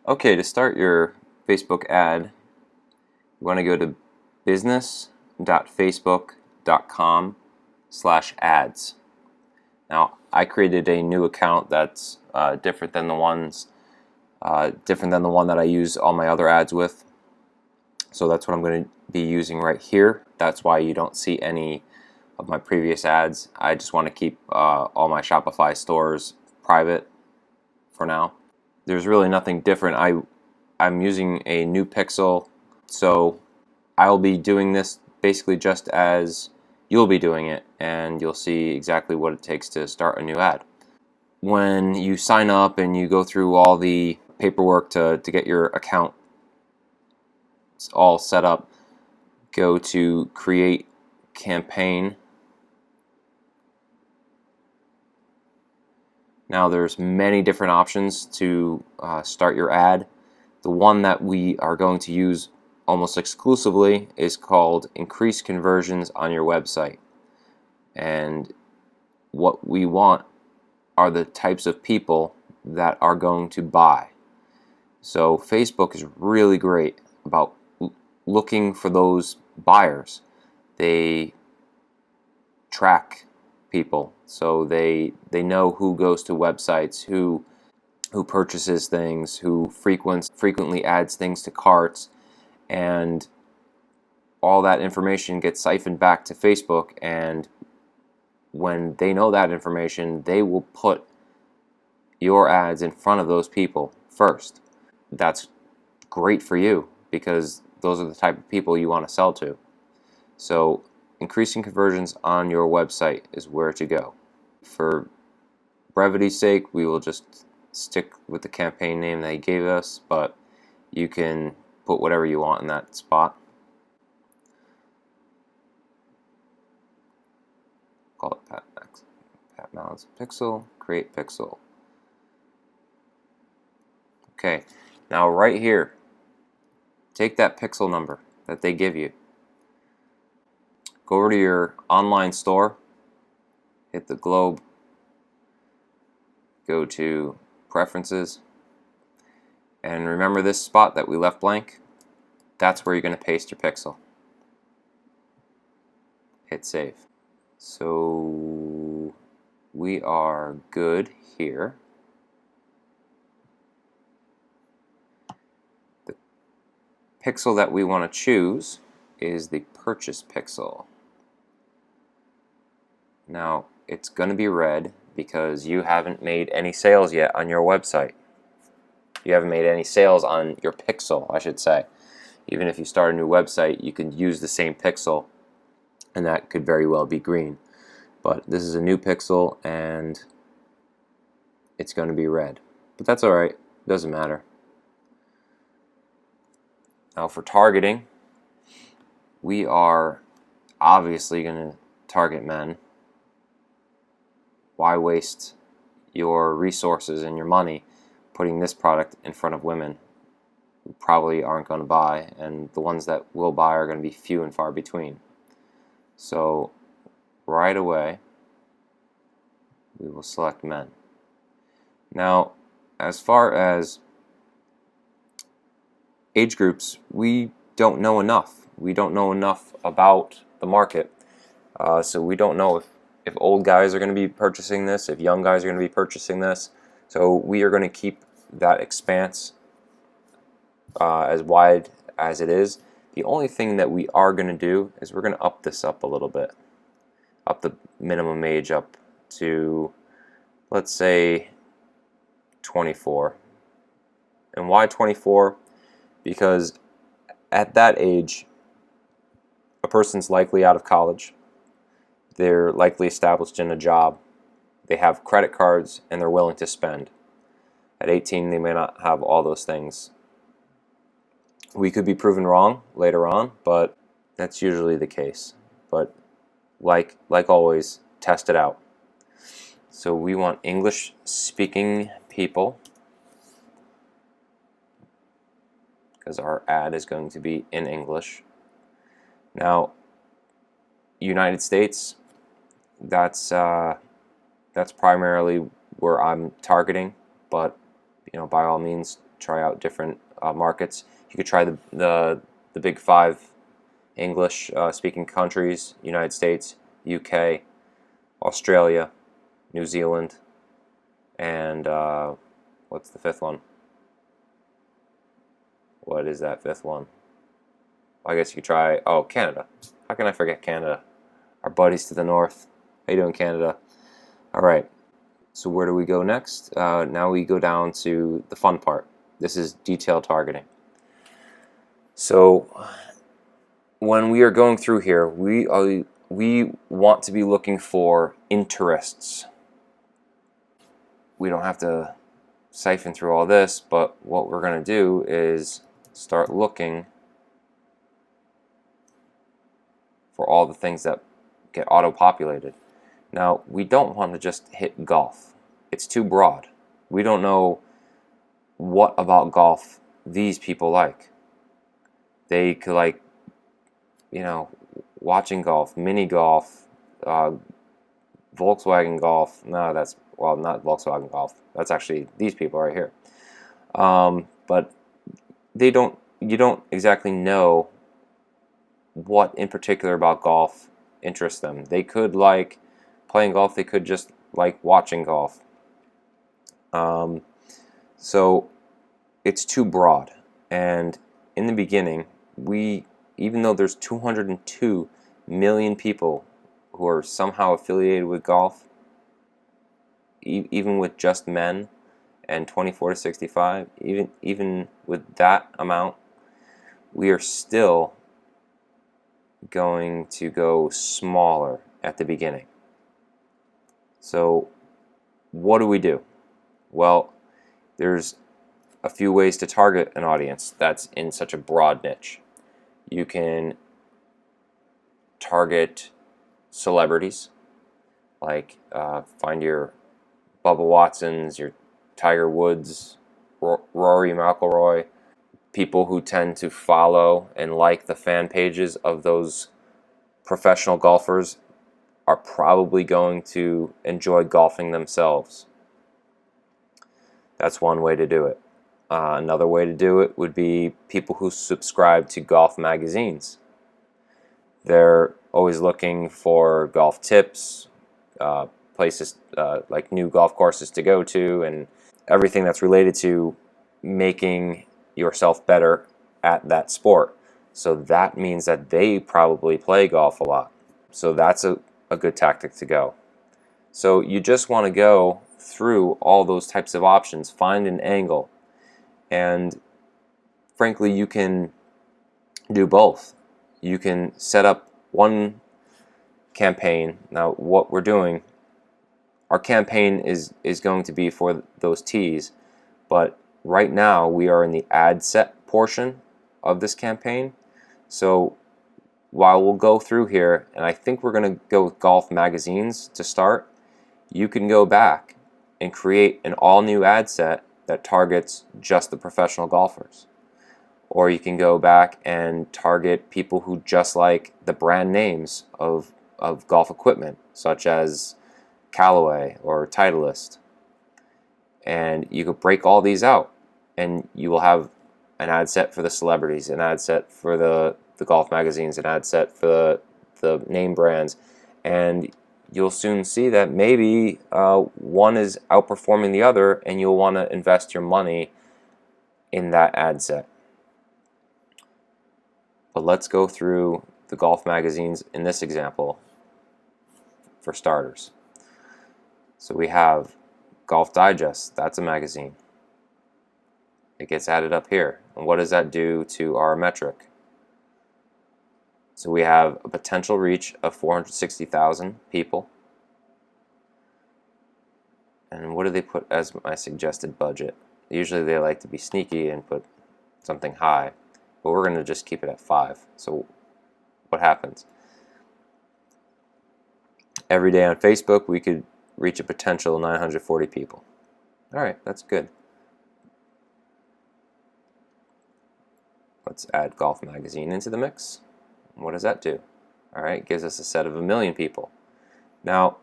Okay, to start your Facebook ad, you want to go to business.facebook.com/ads. Now, I created a new account that's different than the one that I use all my other ads with. So that's what I'm going to be using right here. That's why you don't see any of my previous ads. I just want to keep all my Shopify stores private for now. There's really nothing different. I'm using a new pixel, so I'll be doing this basically just as you'll be doing it, and you'll see exactly what it takes to start a new ad. When you sign up and you go through all the paperwork to get your account all set up, go to Create Campaign. Now there's many different options to start your ad. The one that we are going to use almost exclusively is called Increase Conversions on Your Website. And what we want are the types of people that are going to buy. So Facebook is really great about looking for those buyers. They track people, so they know who goes to websites, who purchases things, who frequently adds things to carts, and all that information gets siphoned back to Facebook, and when they know that information, they will put your ads in front of those people first. That's great for you because those are the type of people you want to sell to. So increasing conversions on your website is where to go. For brevity's sake, we will just stick with the campaign name that he gave us, but you can put whatever you want in that spot. Call it Pat Mallon's Pixel, create pixel. Okay, now right here, take that pixel number that they give you. Go over to your online store, hit the globe, go to Preferences, and remember this spot that we left blank? That's where you're going to paste your pixel. Hit save. So we are good here. The pixel that we want to choose is the purchase pixel. Now it's going to be red because you haven't made any sales yet on your website. You haven't made any sales on your pixel, I should say. Even if you start a new website, you can use the same pixel, and that could very well be green. But this is a new pixel, and it's going to be red. But that's alright, doesn't matter. Now for targeting, we are obviously going to target men. Why waste your resources and your money putting this product in front of women who probably aren't going to buy, and the ones that will buy are going to be few and far between. So right away we will select men. Now as far as age groups, we don't know enough. We don't know enough about the market. So we don't know if old guys are going to be purchasing this, if young guys are going to be purchasing this. So we are going to keep that expanse as wide as it is. The only thing that we are going to do is we're going to up this up a little bit. Up the minimum age up to, let's say, 24. And why 24? Because at that age, a person's likely out of college. They're likely established in a job. They have credit cards and they're willing to spend. At 18, they may not have all those things. We could be proven wrong later on, but that's usually the case. But like always, test it out. So we want English-speaking people, because our ad is going to be in English. Now, United States, that's primarily where I'm targeting, but by all means, try out different markets. You could try the big five English speaking countries: United States, UK, Australia, New Zealand, and what's the fifth one? What is that fifth one? I guess you could try, oh, Canada. How can I forget Canada? Our buddies to the north. How you doing, Canada? All right. So where do we go next? Now we go down to the fun part. This is detailed targeting. So when we are going through here, we want to be looking for interests. We don't have to siphon through all this, but what we're going to do is start looking for all the things that get auto-populated. Now, we don't want to just hit golf. It's too broad. We don't know what about golf these people like. They could like, you know, watching golf, mini golf, Volkswagen golf. No, that's, well, not Volkswagen golf. That's actually these people right here. But you don't exactly know what in particular about golf interests them. They could like playing golf. They could just like watching golf. So it's too broad. And in the beginning, even though there's 202 million people who are somehow affiliated with golf, even with just men and 24 to 65, even with that amount, we are still going to go smaller at the beginning. So what do we do? Well, there's a few ways to target an audience that's in such a broad niche. You can target celebrities, like find your Bubba Watsons, your Tiger Woods, Rory McIlroy, people who tend to follow and like the fan pages of those professional golfers are probably going to enjoy golfing themselves. That's one way to do it. Another way to do it would be people who subscribe to golf magazines. They're always looking for golf tips, places like new golf courses to go to, and everything that's related to making yourself better at that sport. So that means that they probably play golf a lot. So that's a good tactic to go. So you just want to go through all those types of options, find an angle, and frankly, you can do both. You can set up one campaign. Now, what we're doing, our campaign is going to be for those tees, but right now we are in the ad set portion of this campaign. So while we'll go through here, and I think we're going to go with golf magazines to start, you can go back and create an all-new ad set that targets just the professional golfers. Or you can go back and target people who just like the brand names of golf equipment, such as Callaway or Titleist. And you could break all these out, and you will have an ad set for the celebrities, an ad set for the golf magazines, an ad set for the name brands, and you'll soon see that maybe one is outperforming the other, and you'll want to invest your money in that ad set. But let's go through the golf magazines in this example for starters. So we have Golf Digest. That's a magazine. It gets added up here. And what does that do to our metric? So we have a potential reach of 460,000 people. And what do they put as my suggested budget? Usually they like to be sneaky and put something high, but we're going to just keep it at 5. So what happens? Every day on Facebook we could reach a potential 940 people. All right, that's good. Let's add Golf Magazine into the mix. What does that do? All right, it gives us a set of 1 million people. Now,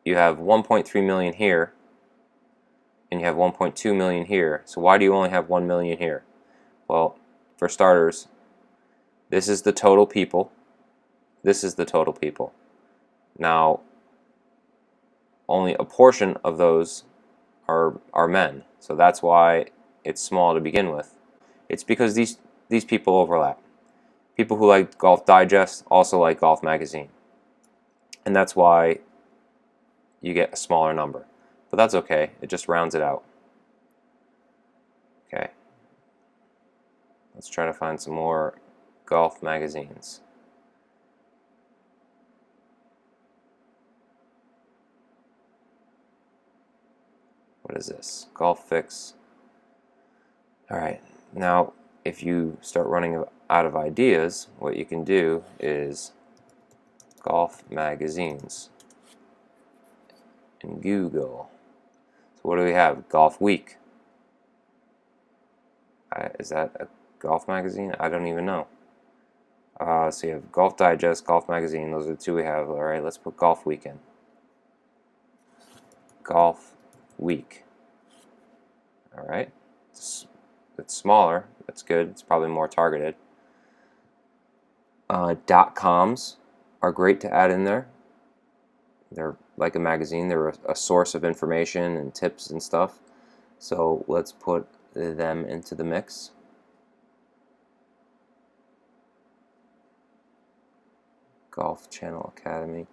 you have 1.3 million here, and you have 1.2 million here. So why do you only have 1 million here? Well, for starters, this is the total people. This is the total people. Now, only a portion of those are men. So that's why it's small to begin with. It's because these people overlap. People who like Golf Digest also like Golf Magazine. And that's why you get a smaller number. But that's okay. It just rounds it out. Okay. Let's try to find some more golf magazines. What is this? Golf Fix. Alright, now if you start running out of ideas, what you can do is golf magazines in Google. So what do we have? Golf Week. Is that a golf magazine? I don't even know. So you have Golf Digest, Golf Magazine. Those are the two we have. Alright, let's put Golf Week in. Golf Week. Alright. It's smaller. That's good. It's probably more targeted. .coms are great to add in there. They're like a magazine. They're a source of information and tips and stuff. So let's put them into the mix. Golf Channel Academy.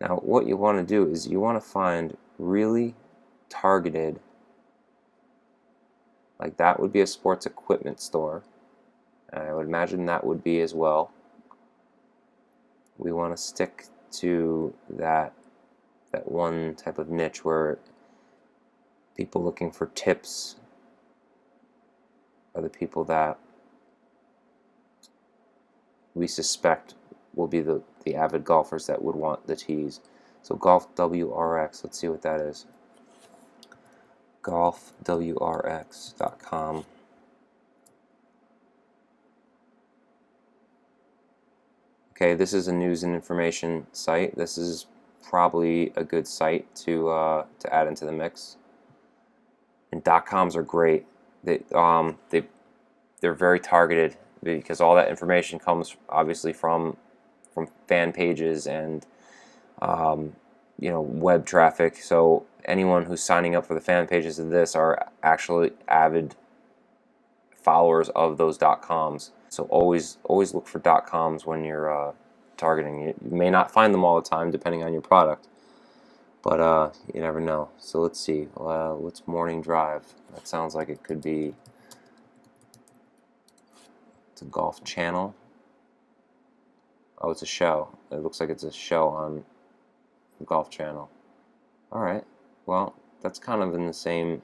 Now what you want to do is you want to find really targeted, like that would be a sports equipment store. I would imagine that would be as well. We want to stick to that one type of niche where people looking for tips are the people that we suspect will be the avid golfers that would want the tees. So Golf WRX, let's see what that is. golfwrx.com. Okay, this is a news and information site. This is probably a good site to add into the mix. And .coms are great. They're very targeted because all that information comes obviously from fan pages and web traffic. So anyone who's signing up for the fan pages of this are actually avid followers of those .coms. So always look for .coms when you're targeting. You may not find them all the time depending on your product, but you never know. So let's see. What's Morning Drive? That sounds like it could be. It's a golf channel. Oh, it's a show. It looks like it's a show on the Golf Channel. All right. Well, that's kind of in the same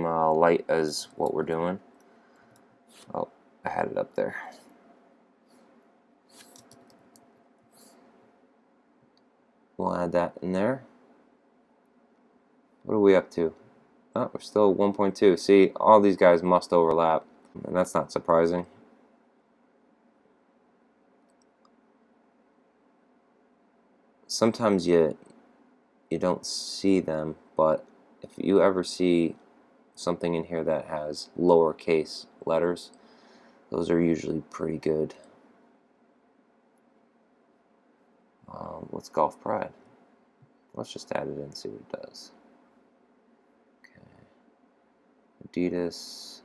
light as what we're doing. Oh, I had it up there. We'll add that in there. What are we up to? Oh, we're still at 1.2. See, all these guys must overlap, and that's not surprising. Sometimes you don't see them, but if you ever see something in here that has lowercase letters, those are usually pretty good. What's Golf Pride? Let's just add it in and see what it does. Okay. Adidas,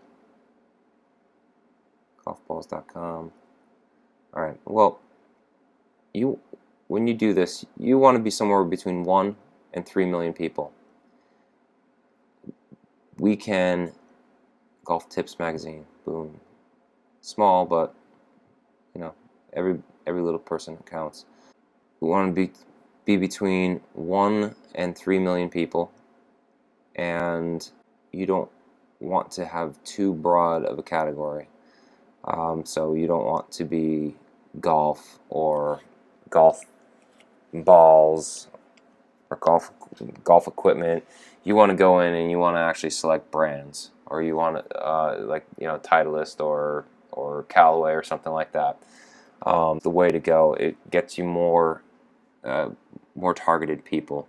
golfballs.com. Alright, well, when you do this, you want to be somewhere between 1 and 3 million people. We can Golf Tips magazine, boom. Small, but every little person counts. We want to be between 1 and 3 million people, and you don't want to have too broad of a category. So you don't want to be golf or golf balls or golf equipment. You want to go in and you want to actually select brands, or you want to Titleist or Callaway or something like that. The way to go. It gets you more targeted people.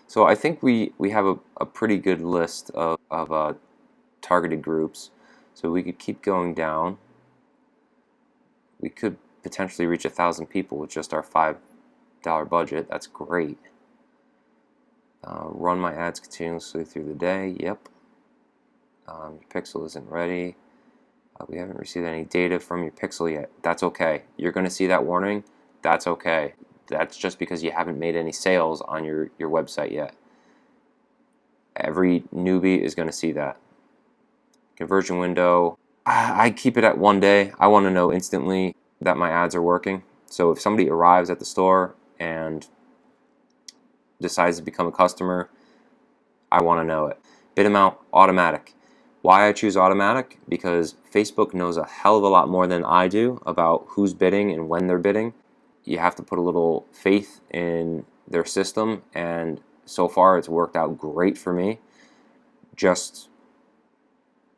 So I think we have a pretty good list of targeted groups. So we could keep going down. We could potentially reach 1,000 people with just our $5 budget. That's great. Run my ads continuously through the day. Yep. Your pixel isn't ready. We haven't received any data from your pixel yet. That's okay. You're going to see that warning. That's okay. That's just because you haven't made any sales on your website yet. Every newbie is going to see that. Conversion window, I keep it at 1 day. I want to know instantly that my ads are working. So if somebody arrives at the store and decides to become a customer, I want to know it. Bid amount, automatic. Why I choose automatic? Because Facebook knows a hell of a lot more than I do about who's bidding and when they're bidding. You have to put a little faith in their system, and so far it's worked out great for me. Just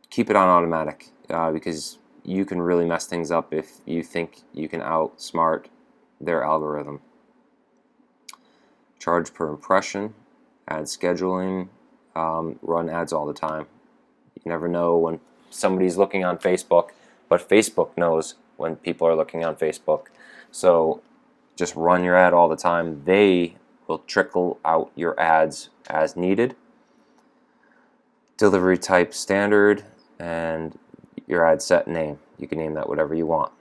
keep it on automatic because you can really mess things up if you think you can outsmart their algorithm. Charge per impression, ad scheduling, run ads all the time. You never know when somebody's looking on Facebook, but Facebook knows when people are looking on Facebook. So just run your ad all the time. They will trickle out your ads as needed. Delivery type standard, and your ad set name. You can name that whatever you want.